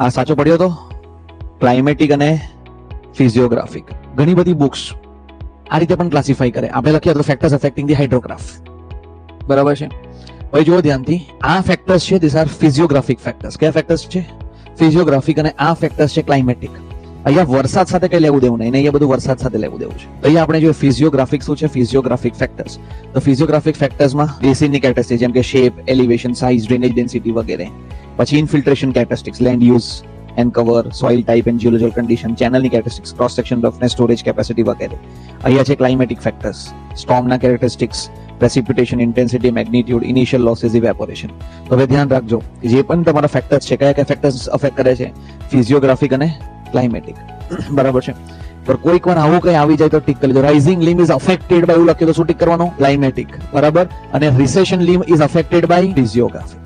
આ સાચો પડ્યો તો ક્લાઇમેટિક અને ફિઝિયોગ્રાફિક. ઘણી બધી બુક્સ આ રીતે પણ ક્લાસિફાઈ કરે. આપણે લખીએ તો ફેક્ટર્સ અફેક્ટિંગ ધી હાઇડ્રોગ્રાફ, બરાબર છે. હવે જુઓ ધ્યાનથી, આ ફેક્ટર્સ છે ધીસ આર ફિઝિયોગ્રાફિક ફેક્ટર્સ. કયા ફેક્ટર્સ છે? ફિઝિયોગ્રાફિક. અને આ ફેક્ટર્સ છે ક્લાઇમેટિક. અહીંયા વરસાદ સાથે કઈ લેવું દેવું નહીં, અહીંયા બધું વરસાદ સાથે લેવું દેવું છે. અહીંયા આપણે જો ફિઝિયોગ્રાફિક શું છે? Physiographic factors. તો ફિઝિયોગ્રાફિક ફેક્ટર્સમાં બેસિકની કેરેક્ટરિસ્ટિક્સ જેમ કે shape, elevation, size, drainage density વગેરે. પછી infiltration characteristics, land use and cover, soil type and geological condition, ચેનલની characteristics, cross section roughness, storage capacity વગેરે. અહીંયા છે ક્લાઇમેટિક ફેક્ટર્સ, સ્ટોર્મના characteristics, precipitation, intensity, magnitude, initial losses, evaporation. તો હવે ધ્યાન રાખજો, જે પણ તમારા ફેક્ટર્સ છે કયા કયા ફેક્ટર્સ અફેક્ટ કરે છે? ફિઝિયોગ્રાફિક અને ક્લાઇમેટિક, બરાબર છે. પર કોઈક વાર આવું કઈ આવી જાય તો ટીક કરી દો. રાઇઝિંગ લિમ ઇઝ અફેક્ટેડ બાય એવું લખ્યું તો શું ટીક કરવાનું? ક્લાઇમેટિક, બરાબર. અને રિસેશન લિમ ઇઝ અફેક્ટેડ બાય ફિઝિયોગ્રાફિક.